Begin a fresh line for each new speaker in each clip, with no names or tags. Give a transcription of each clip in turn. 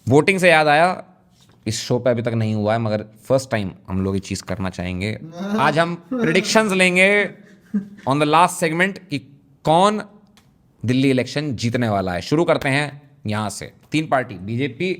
Voting से याद आया, इस शो पे अभी तक नहीं हुआ है मगर फर्स्ट टाइम हम लोग ये चीज़ करना चाहेंगे। आज हम प्रिडिक्शंस लेंगे ऑन द लास्ट सेगमेंट कि कौन दिल्ली इलेक्शन जीतने वाला है। शुरू करते हैं यहाँ से। 3 पार्टी, बीजेपी,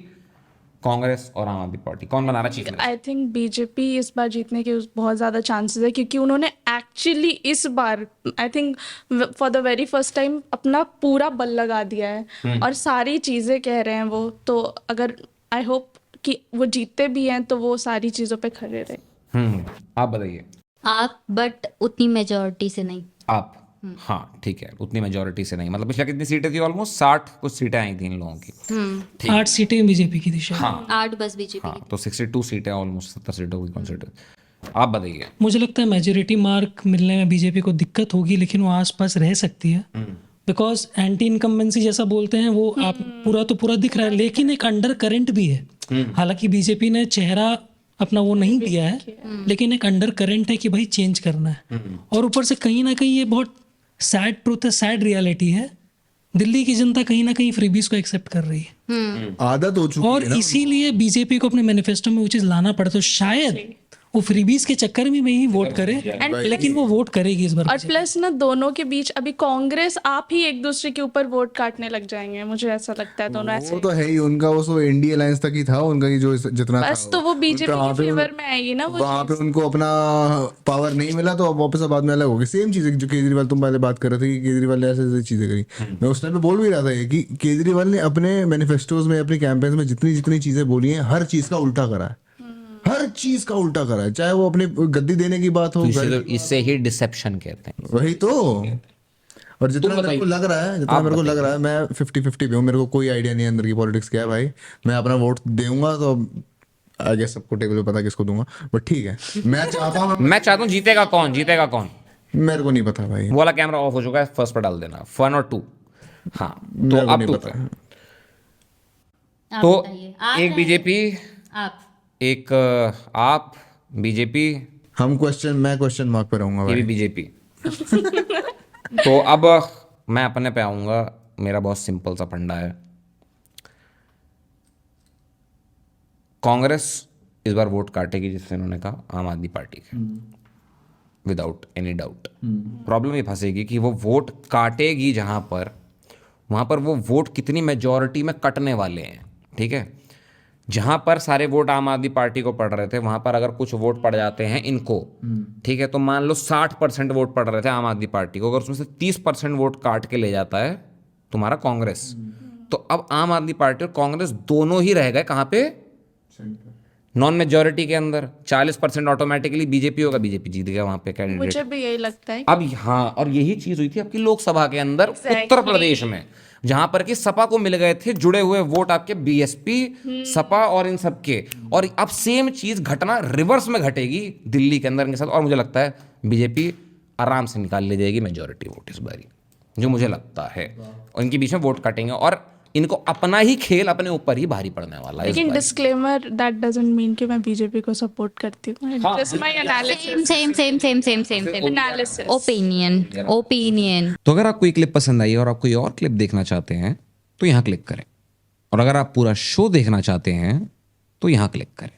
कांग्रेस और आम आदमी पार्टी, कौन बना रहा chief minister?
I think BJP इस बार जीतने के बहुत ज़्यादा चांसेस है, क्योंकि उन्होंने एक्चुअली इस बार I think for the very first time अपना पूरा बल लगा दिया है और सारी चीज़ें कह रहे हैं वो। तो अगर आई होप कि वो जीतते भी हैं तो वो सारी चीज़ों पे खड़े रहे।
आप बताइए।
आप, बट उतनी मेजोरिटी से नहीं।
आप, हाँ ठीक है, उतनी मेजोरिटी से नहीं। मतलब पिछला कितनी सीटें थी? ऑलमोस्ट 60 कुछ सीटें आई थी इन लोगों की। ठीक।
8 सीटें बीजेपी की थी शायद।
हाँ
8 बस बीजेपी
हाँ, तो 62 सीटें, ऑलमोस्ट 70 सीटों की कॉन्स्टिट्यूंसी। आप बताइए।
मुझे लगता है मेजोरिटी मार्क मिलने में बीजेपी को दिक्कत होगी, लेकिन वो आसपास रह सकती है। बिकॉज एंटी इनकम्बेंसी जैसा बोलते हैं वो आप पूरा तो पूरा दिख रहा है, लेकिन एक अंडर करंट भी है। हालांकि बीजेपी ने चेहरा अपना वो नहीं दिया है, लेकिन एक अंडर करंट है कि भाई चेंज करना है। और ऊपर से कहीं ना कहीं ये बहुत सैड ट्रूथ है, सैड रियलिटी है, दिल्ली की जनता कहीं ना कहीं फ्रीबीज को एक्सेप्ट कर रही है,
आदत हो चुकी
और
है ना।
इसीलिए बीजेपी को अपने मैनिफेस्टो में वो चीज लाना पड़ा। तो शायद वो फ्रीबीज के चक्कर में ही वोट करे, लेकिन वो वोट करेगी इस बार।
और प्लस ना दोनों के बीच अभी कांग्रेस आप ही एक दूसरे के ऊपर वोट काटने लग जाएंगे, मुझे ऐसा लगता है। दोनों ऐसे
वो तो है ही, उनका वो सो इंडी अलायंस तक ही था उनका, कि जो जितना
बस
था
तो वो बीजेपी
वहाँ
के
पे
फेवर में आएगी ना वो
वहाँ पे उनको अपना पावर नहीं मिला, तो अब वापस अब बाद में अलग हो गई। सेम चीज जो केजरीवाल, तुम पहले बात कर रहे थे कि केजरीवाल ने ऐसे ऐसी चीजें करी। मैं उस टाइम पे बोल भी रहा था ये कि केजरीवाल ने अपने मैनिफेस्टोज में, अपने कैंपेन्स में जितनी जितनी चीजें बोली हैं, हर चीज का उल्टा करा है। हर चीज का उल्टा करा है, चाहे वो अपनी गद्दी देने की बात हो।
इससे ही डिसेप्शन कहते हैं।
वही तो। और जितना मेरे को लग रहा है, मैं 50-50 पे हूँ। मेरे को कोई आइडिया नहीं है अंदर की पॉलिटिक्स क्या है भाई। मैं अपना वोट दूंगा तो आई गेस सबको टेबल पे पता किसको दूंगा, बट ठीक है। मैं चाहता हूँ
जीतेगा कौन, जीतेगा कौन,
मेरे को नहीं पता भाई।
वो वाला कैमरा ऑफ हो चुका है, फर्स्ट पर डाल देना 1 और 2। हाँ तो
मेरे को
अब
नहीं
तू
पता।
आप
तो
बताइए। आप
एक
हैं?
बीजेपी,
आप
एक आप, बीजेपी,
मैं क्वेश्चन मार्क पे रहूंगा
ये भी
भाई।
बीजेपी। तो अब मैं अपने पे आऊंगा। मेरा बहुत सिंपल सा फंडा है। कांग्रेस इस बार वोट काटेगी, जिससे उन्होंने कहा, आम आदमी पार्टी के, विदाउट एनी डाउट। प्रॉब्लम ये फंसेगी कि वो वोट काटेगी जहां पर, वहां पर वो वोट कितनी मेजॉरिटी में कटने वाले हैं। ठीक है, जहां पर सारे वोट आम आदमी पार्टी को पड़ रहे थे, वहां पर अगर कुछ वोट पड़ जाते हैं इनको, ठीक है, तो मान लो 60% वोट पड़ रहे थे आम आदमी पार्टी को, अगर उसमें से 30% वोट काट के ले जाता है तुम्हारा कांग्रेस, तो अब आम आदमी पार्टी और कांग्रेस दोनों ही रह गए कहाँ पे? नॉन मेजोरिटी के अंदर। 40% ऑटोमेटिकली बीजेपी होगा, बीजेपी जीत गया वहां पे कैंडिडेट।
मुझे भी यही लगता है।
अब हाँ, और यही चीज हुई थी आपकी लोकसभा के अंदर, उत्तर प्रदेश में, जहां पर कि सपा को मिल गए थे जुड़े हुए वोट आपके बीएसपी, सपा और इन सब के। और अब सेम चीज घटना रिवर्स में घटेगी दिल्ली के अंदर इनके साथ, और मुझे लगता है बीजेपी आराम से निकाल ले जाएगी मेजोरिटी वोट इस बारी, जो मुझे लगता है। और इनके बीच में वोट काटेंगे और इनको अपना ही खेल अपने ऊपर ही भारी पड़ने वाला है।
लेकिन डिस्क्लेमर, दैट डजंट मीन कि मैं बीजेपी को सपोर्ट करती हूँ। Just my analysis.
Same
analysis.
Opinion.
तो अगर आपको ये क्लिप पसंद आई और आप कोई और क्लिप देखना चाहते हैं तो यहाँ क्लिक करें, और अगर आप पूरा शो देखना चाहते हैं तो यहाँ क्लिक करें।